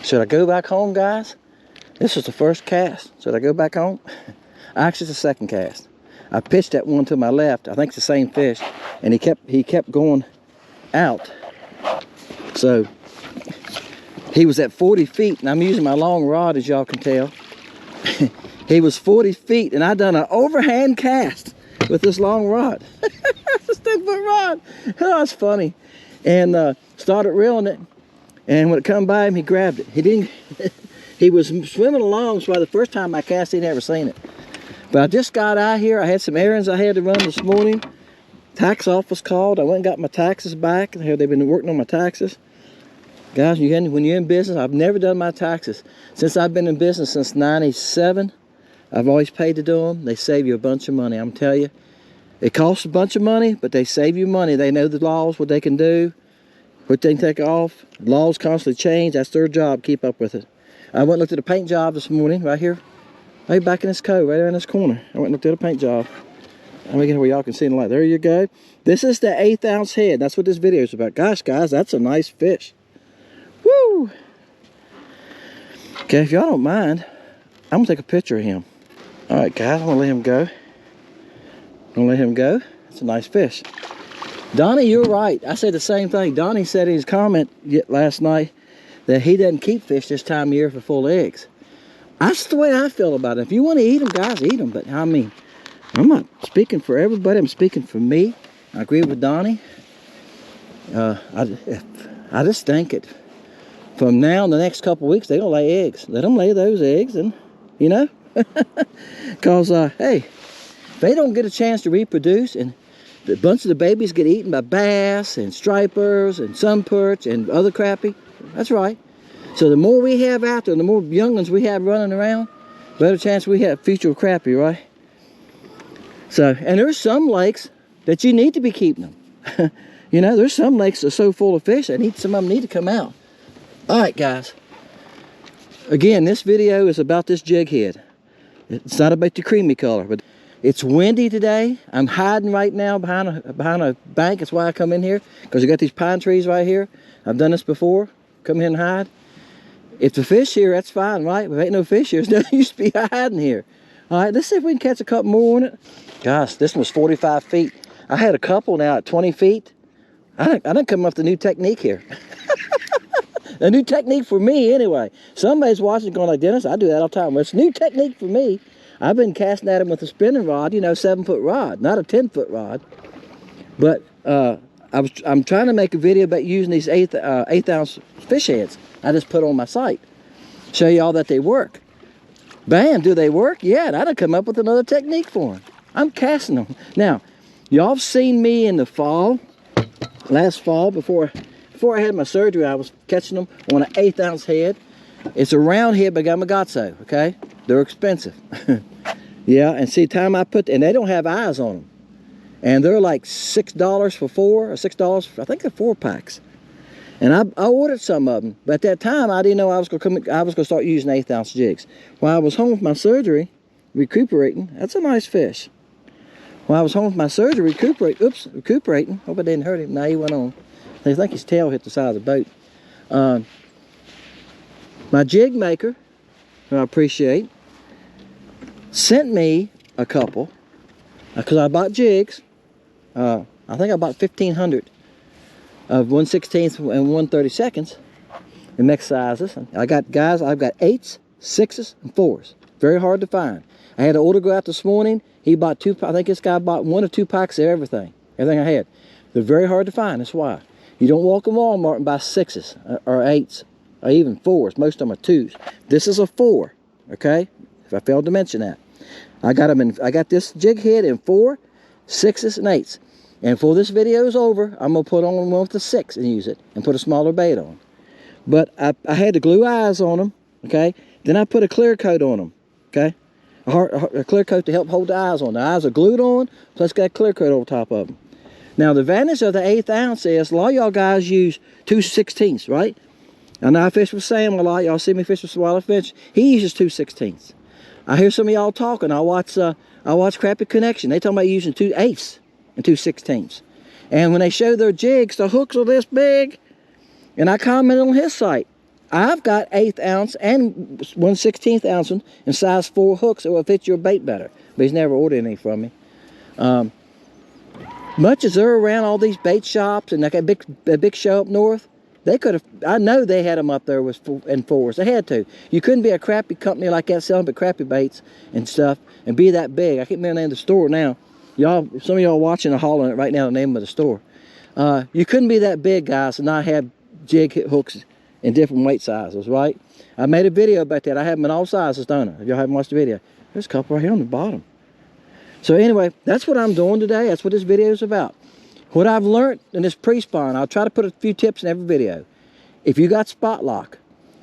Should I go back home, guys? This was the first cast. Should I go back home? Actually, it's the second cast. I pitched that one to my left. I think it's the same fish, and he kept going out. So he was at 40 feet, and I'm using my long rod, as y'all can tell. He was 40 feet, and I done an overhand cast with this long rod. This 10-foot rod. Oh, that's funny. And started reeling it, and when it come by him, he grabbed it. He didn't. He was swimming along, so the first time I cast, he'd never seen it. But I just got out here. I had some errands I had to run this morning. Tax office called. I went and got my taxes back. They've been working on my taxes. Guys, when you're in business, I've never done my taxes. Since I've been in business since '97, I've always paid to do them. They save you a bunch of money, I'm telling you. It costs a bunch of money, but they save you money. They know the laws, what they can do, what they can take off. Laws constantly change. That's their job, keep up with it. I went and looked at a paint job this morning, right here. Right back in this cove, right there in this corner. I went and looked at a paint job. Let me get where y'all can see the light. There you go. This is the 1/8 ounce head. That's what this video is about. Gosh, guys, that's a nice fish. Woo! Okay, if y'all don't mind, I'm gonna take a picture of him. All right, guys, I'm gonna let him go. I'm gonna let him go. It's a nice fish. Donnie, you're right. I said the same thing. Donnie said in his comment last night that he doesn't keep fish this time of year for full eggs. That's the way I feel about it. If you want to eat them, guys, eat them. But I mean, I'm not speaking for everybody. I'm speaking for me. I agree with Donnie. I just think it. From now in the next couple of weeks, they're gonna lay eggs. Let them lay those eggs, and you know, because hey, if they don't get a chance to reproduce, and a bunch of the babies get eaten by bass and stripers and sun perch and other crappie. That's right. So the more we have out there, the more young ones we have running around, better chance we have future crappie, right? So, and there's some lakes that you need to be keeping them. You know, there's some lakes that are so full of fish that some of them need to come out. All right, guys. Again, this video is about this jig head. It's not about the creamy color, but it's windy today. I'm hiding right now behind a bank. That's why I come in here, because you got these pine trees right here. I've done this before. Come here and hide. If the fish here, that's fine, right? If there ain't no fish here, there's no use to be hiding here. All right, let's see if we can catch a couple more on it. Gosh, this one's 45 feet. I had a couple now at 20 feet. I didn't come up with a new technique here. A new technique for me, anyway. Somebody's watching going like, Dennis, I do that all the time. Well, it's a new technique for me. I've been casting at them with a spinning rod, you know, 7-foot rod, not a 10-foot rod. But I'm trying to make a video about using these 1/8 ounce fish heads I just put on my site. Show you all that they work. Bam, do they work? Yeah, and I done come up with another technique for them. I'm casting them. Now, y'all have seen me in the fall, last fall, before I had my surgery, I was catching them on an 1/8 ounce head. It's a round head by Gamagazzo, okay? They're expensive. Yeah, and see, time I put, and they don't have eyes on them. And they're like $6 for 4, or $6, I think they're 4 packs. And I ordered some of them, but at that time I didn't know I was gonna start using 1/8 ounce jigs. While I was home with my surgery, recuperating, that's a nice fish. While I was home with my surgery, recuperating, hope I didn't hurt him. Now he went on. I think his tail hit the side of the boat. My jig maker, who I appreciate, sent me a couple, because I bought jigs. I think I bought 1,500 of 1/16 and 1/32 in mixed sizes. I've got 8s, 6s, and 4s. Very hard to find. I had an order go out this morning. He bought 2, I think this guy bought 1 or 2 packs of everything I had. They're very hard to find, that's why. You don't walk in Walmart and buy 6s or 8s or even 4s. Most of them are 2s. This is a 4, okay? If I failed to mention that. I got this jig head in 4, 6s, and 8s. And before this video is over, I'm going to put on one with the 6 and use it and put a smaller bait on. But I had to glue eyes on them, okay? Then I put a clear coat on them, okay? A clear coat to help hold the eyes on. The eyes are glued on, plus got a clear coat over top of them. Now, the advantage of the 1/8 ounce is a lot of y'all guys use 2/16, right? I know I fish with Sam a lot. Y'all see me fish with Swallow Fish. He uses 2/16. I hear some of y'all talking. I watch Crappie Connection. They talking about using 2/8 and 2/16. And when they show their jigs, the hooks are this big. And I commented on his site. I've got 1/8 ounce and 1/16 ounce in size 4 hooks that will fit your bait better. But he's never ordered any from me. Much as they're around all these bait shops and like a big show up north, they could have, I know they had them up there in 4s. They had to. You couldn't be a crappie company like that selling but crappie baits and stuff and be that big. I can't remember the name of the store now. Y'all, some of y'all watching are hollering it right now, the name of the store. You couldn't be that big, guys, and not have jig hooks in different weight sizes, right? I made a video about that. I have them in all sizes, don't I? If y'all haven't watched the video, there's a couple right here on the bottom. So anyway, that's what I'm doing today. That's what this video is about. What I've learned in this pre-spawn, I'll try to put a few tips in every video. If you got spot lock,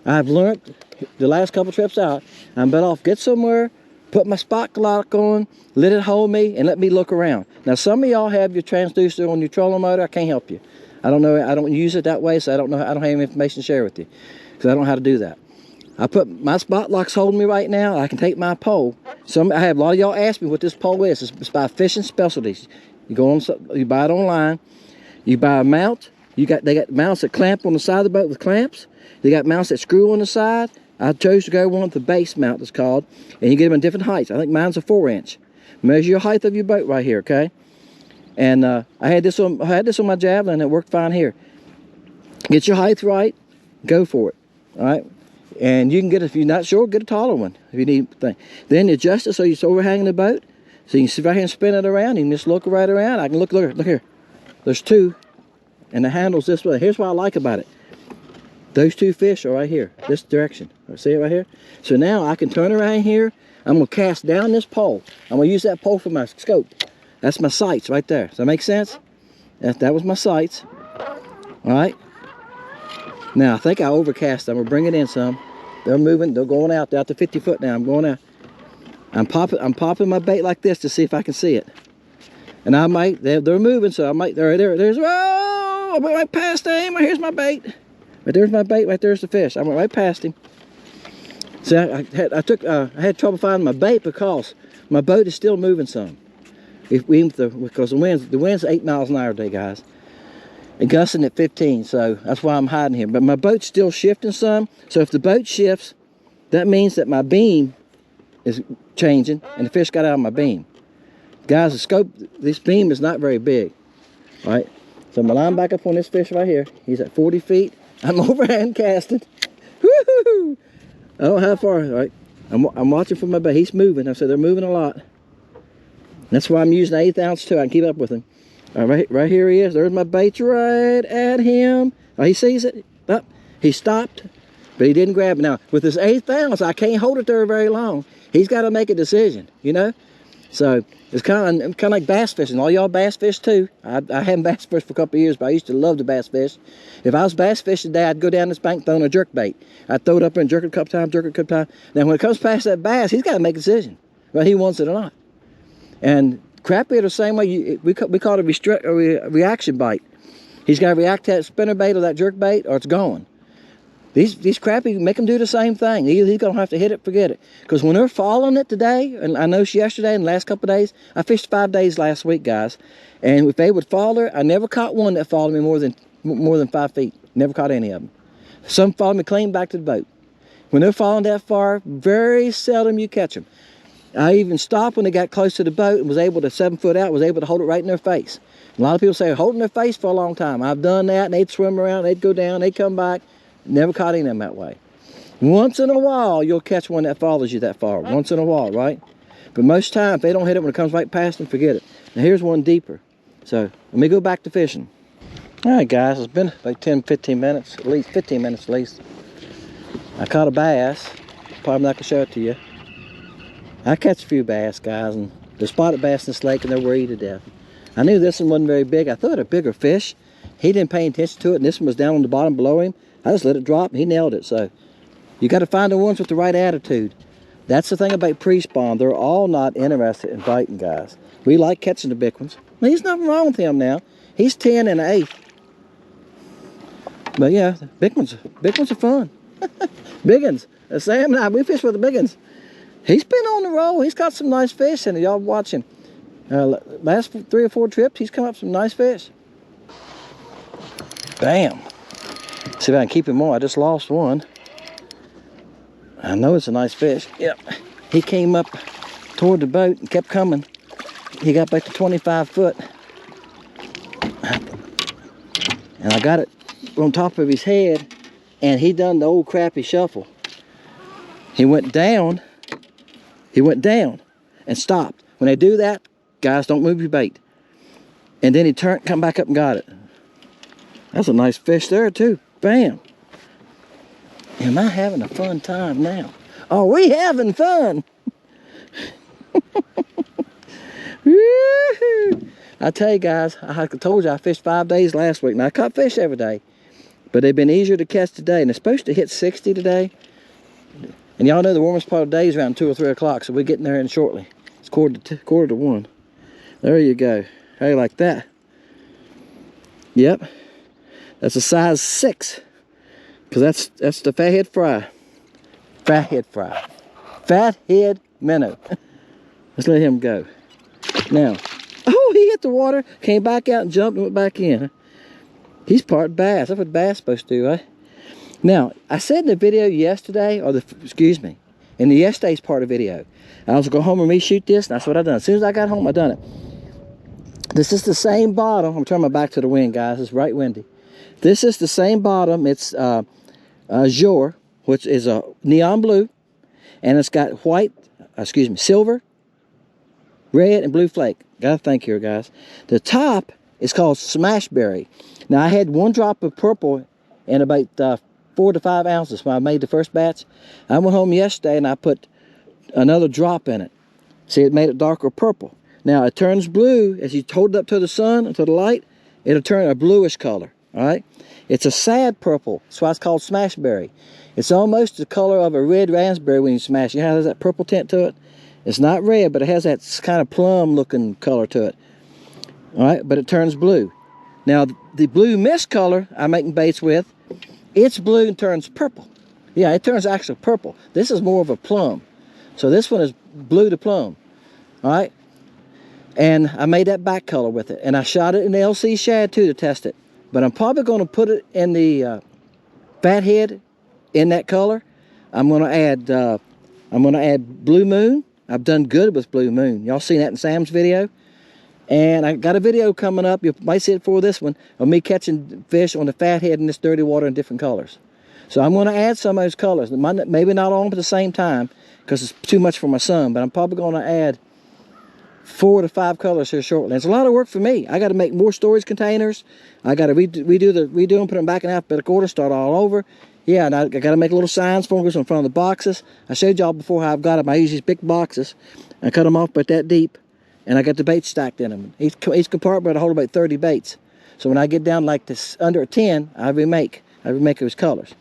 I've learned the last couple trips out, I'm better off get somewhere, put my spot lock on, let it hold me, and let me look around. Now some of y'all have your transducer on your trolling motor. I can't help you. I don't know. I don't use it that way, so I don't know. I don't have any information to share with you because I don't know how to do that. I put my spot lock's holding me right now. I can take my pole. I have a lot of y'all ask me what this pole is. It's by Fishing Specialties. You go on, you buy it online. You buy a mount. They got mounts that clamp on the side of the boat with clamps. They got mounts that screw on the side. I chose to go one with the base mount, it's called, and you get them in different heights. I think mine's a 4-inch. Measure your height of your boat right here, okay? And I had this on my javelin, and it worked fine here. Get your height right, go for it. All right. And you can get, if you're not sure, get a taller one if you need thing. Then adjust it so it's overhanging the boat. So you can sit right here and spin it around. You can just look right around. I can look here. There's 2, and the handle's this way. Here's what I like about it. Those 2 fish are right here, this direction. See it right here? So now I can turn around here. I'm gonna cast down this pole. I'm gonna use that pole for my scope. That's my sights right there. Does that make sense? That was my sights. All right. Now I think I overcast. I'm gonna bring it in some. They're moving. They're going out. They're out to 50 foot now. I'm going out. I'm popping my bait like this to see if I can see it. And I might. They're moving, so I might. There's. Oh! I went right past him. Here's my bait. Right there's my bait. Right there's the fish. I went right past him. See, I had trouble finding my bait because my boat is still moving some. Because the wind's 8 miles an hour today, guys. And gusting at 15, so that's why I'm hiding here. But my boat's still shifting some, so if the boat shifts, that means that my beam is changing, and the fish got out of my beam. Guys, the scope, this beam is not very big, right? So I'm gonna line back up on this fish right here. He's at 40 feet. I'm overhand casting. Woo-hoo! I don't know how far, right? I'm watching for my bait. He's moving. I said they're moving a lot. That's why I'm using 1/8 ounce too. I can keep up with him. All right, right here he is. There's my bait right at him. Oh, he sees it. Oh, he stopped, but he didn't grab it. Now, with this 1/8 ounce, I can't hold it there very long. He's got to make a decision, you know? So, it's kind of like bass fishing. All y'all bass fish too. I haven't bass fished for a couple of years, but I used to love to bass fish. If I was bass fishing today, I'd go down this bank throwing a jerk bait. I'd throw it up and jerk it a couple times, jerk it a couple times. Now, when it comes past that bass, he's got to make a decision, whether he wants it or not. And crappie are the same way. We call it a reaction bite. He's got to react to that spinner bait or that jerk bait, or it's gone. These crappie, make them do the same thing. He's going to have to hit it, forget it. Because when they're following it today, and I noticed yesterday and the last couple of days, I fished 5 days last week, guys. And if they would follow it, I never caught one that followed me more than 5 feet. Never caught any of them. Some followed me clean back to the boat. When they're following that far, very seldom you catch them. I even stopped when they got close to the boat and was able to, 7 foot out, was able to hold it right in their face. A lot of people say holding their face for a long time. I've done that, and they'd swim around, they'd go down, they'd come back. Never caught any of them that way. Once in a while, you'll catch one that follows you that far. Once in a while, right? But most times, if they don't hit it when it comes right past them, forget it. Now here's one deeper. So let me go back to fishing. All right, guys, it's been like 10, 15 minutes, at least 15 minutes at least. I caught a bass. Probably not going to show it to you. I catch a few bass, guys, and they spotted bass in this lake, and they're worried to death. I knew this one wasn't very big. I thought a bigger fish. He didn't pay attention to it, and this one was down on the bottom below him. I just let it drop, and he nailed it. So you got to find the ones with the right attitude. That's the thing about pre-spawn. They're all not interested in biting, guys. We like catching the big ones. Well, there's nothing wrong with him now. He's 10 and an 8. But yeah, big ones are fun. Big ones. Sam and I, we fish with the big ones. He's been on the roll. He's got some nice fish in it. Y'all watch him. Last 3 or 4 trips, he's come up with some nice fish. Bam. See if I can keep him on. I just lost one. I know it's a nice fish. Yep. He came up toward the boat and kept coming. He got back to 25 foot. And I got it on top of his head, and he done the old crappie shuffle. He went down and stopped. When they do that, guys, don't move your bait. And then he turned, come back up and got it. That's a nice fish there too. Bam. Am I having a fun time now? Are we having fun? I tell you guys, I told you I fished 5 days last week. Now I caught fish every day, but they've been easier to catch today. And it's supposed to hit 60 today. And y'all know the warmest part of the day is around 2 or 3 o'clock, so we're getting there in shortly. It's quarter to 1. There you go. How you like that? Yep. That's a size 6. Because that's the fathead fry. Fathead fry. Fathead minnow. Let's let him go. Now, oh, he hit the water, came back out and jumped and went back in. He's part bass. That's what bass is supposed to do, right? Now, I said in the video yesterday, in the yesterday's part of the video, I was going to go home and reshoot this, and that's what I done. As soon as I got home, I done it. This is the same bottom. I'm turning my back to the wind, guys. It's right windy. This is the same bottom. It's Azure, which is a neon blue, and it's got silver, red, and blue flake. Gotta think here, guys. The top is called Smashberry. Now, I had 1 drop of purple in about 4 to 5 ounces when I made the first batch. I went home yesterday and I put another drop in it. See, it made it darker purple. Now, it turns blue as you hold it up to the sun and to the light. It'll turn a bluish color, all right? It's a sad purple. That's why it's called Smashberry. It's almost the color of a red raspberry when you smash it. You know how there's that purple tint to it? It's not red, but it has that kind of plum-looking color to it. All right, but it turns blue. Now, the blue mist color I'm making baits with, it's blue and turns purple. Yeah, it turns actually purple. This is more of a plum. So this one is blue to plum. All right? And I made that back color with it. And I shot it in the LC shad too to test it. But I'm probably going to put it in the fathead in that color. I'm going to add Blue Moon. I've done good with Blue Moon. Y'all seen that in Sam's video? And I got a video coming up, you might see it for this one, of me catching fish on the fathead in this dirty water in different colors. So I'm going to add some of those colors. Maybe not all at the same time, because it's too much for my son, but I'm probably going to add 4 to 5 colors here shortly. And it's a lot of work for me. I got to make more storage containers. I got to redo them, put them back in alphabetical order, start all over. Yeah, and I got to make little signs for them in front of the boxes. I showed y'all before how I've got them. I use these big boxes. I cut them off about that deep, and I got the baits stacked in them. Each compartment I hold about 30 baits. So when I get down like this under a 10, I remake those colors.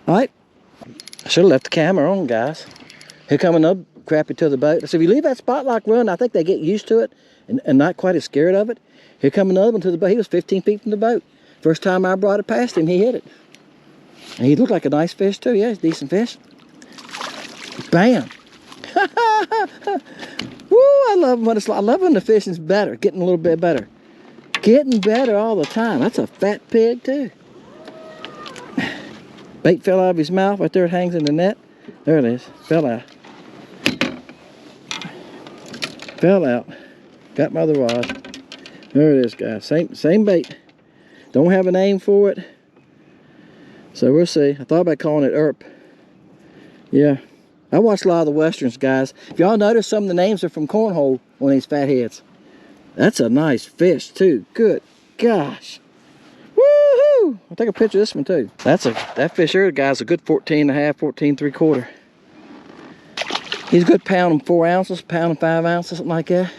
All right, I should have left the camera on, guys. Here coming up, Crappie to the boat. So if you leave that spot lock run, I think they get used to it and not quite as scared of it. Here come another one to the boat. He was 15 feet from the boat. First time I brought it past him, he hit it. And he looked like a nice fish too. Yeah, he's a decent fish. Bam. Woo, I love when the fishing's better, getting a little bit better. Getting better all the time. That's a fat pig too. Bait fell out of his mouth. Right there it hangs in the net. There it is. Fell out. Fell out. Got my other rod. There it is, guys. Same bait. Don't have a name for it. So we'll see. I thought about calling it Erp. Yeah. I watch a lot of the westerns, guys. If y'all notice, some of the names are from cornhole on these fatheads. That's a nice fish too. Good gosh. Woohoo! I'll take a picture of this one too. That fish here, guys, a good 14.5, 14.75. He's a good pound and 4 ounces, pound and 5 ounces, something like that.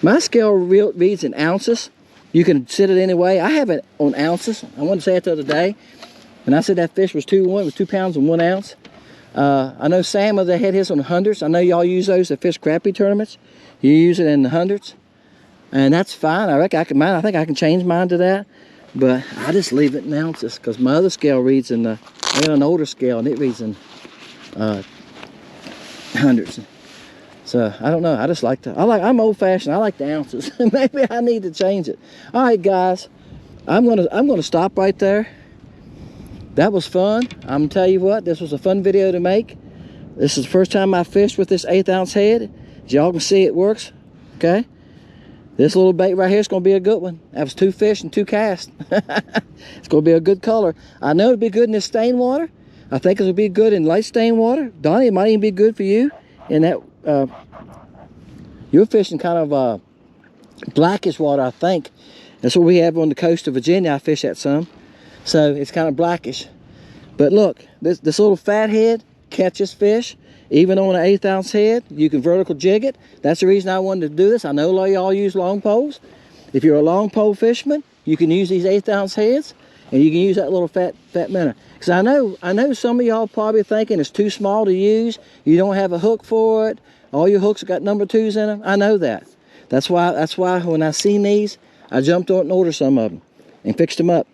My scale reads in ounces. You can set it any way. I have it on ounces. I wanted to say it the other day. And I said that fish was 2 pounds and 1 ounce. I know Sam had his on hundreds. I know y'all use those at fish crappie tournaments. You use it in the hundreds. And that's fine. I think I can change mine to that. But I just leave it in ounces because my other scale reads in I got an older scale and it reads in hundreds. So I don't know. I just like to. I'm old-fashioned. I like the ounces. Maybe I need to change it. All right, guys. I'm gonna stop right there. That was fun. I'm gonna tell you what. This was a fun video to make. This is the first time I fished with this 1/8 ounce head. As y'all can see, it works. Okay. This little bait right here is going to be a good one. That was 2 fish and 2 casts. It's going to be a good color. I know it'll be good in this stain water. I think it'll be good in light stain water. Donnie, it might even be good for you. In that, you're fishing kind of blackish water, I think. That's what we have on the coast of Virginia. I fish that some. So it's kind of blackish. But look, this little fat head catches fish. Even on an 1/8 ounce head, you can vertical jig it. That's the reason I wanted to do this. I know a lot of y'all use long poles. If you're a long pole fisherman, you can use these 1/8 ounce heads, and you can use that little fat minnow. Because I know some of y'all probably thinking it's too small to use. You don't have a hook for it. All your hooks have got number 2s in them. I know that. That's why when I seen these, I jumped on it and ordered some of them and fixed them up.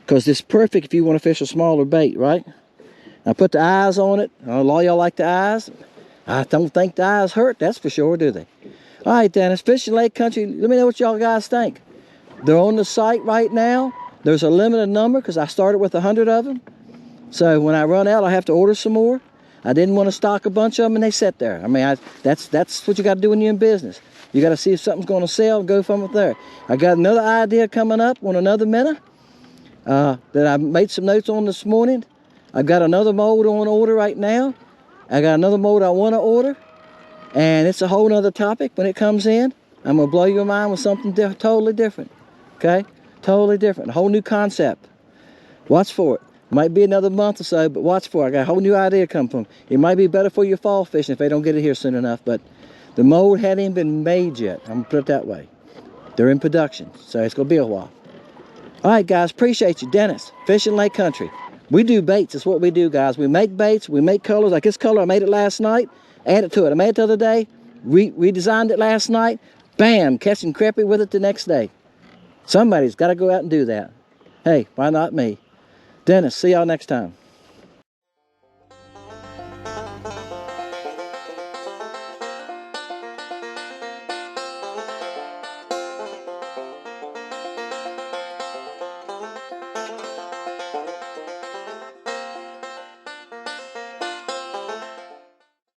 Because it's perfect if you want to fish a smaller bait, right? I put the eyes on it. A lot of y'all like the eyes. I don't think the eyes hurt, that's for sure, do they? All right, Dennis, Fishing Lake Country, let me know what y'all guys think. They're on the site right now. There's a limited number because I started with 100 of them. So when I run out, I have to order some more. I didn't want to stock a bunch of them and they sit there. I mean, that's what you got to do when you're in business. You got to see if something's going to sell and go from it there. I got another idea coming up on another minnow that I made some notes on this morning. I've got another mold on order right now. I got another mold I want to order. And it's a whole nother topic when it comes in. I'm going to blow your mind with something totally different. Okay? Totally different. A whole new concept. Watch for it. Might be another month or so, but watch for it. I got a whole new idea coming from. It might be better for your fall fishing if they don't get it here soon enough. But the mold hadn't even been made yet. I'm going to put it that way. They're in production. So it's going to be a while. All right, guys. Appreciate you. Dennis, Fishing Lake Country. We do baits. That's what we do, guys. We make baits. We make colors. Like this color, I made it last night. Added to it. I made it the other day. Redesigned it last night. Bam! Catching crappie with it the next day. Somebody's got to go out and do that. Hey, why not me? Dennis, see y'all next time.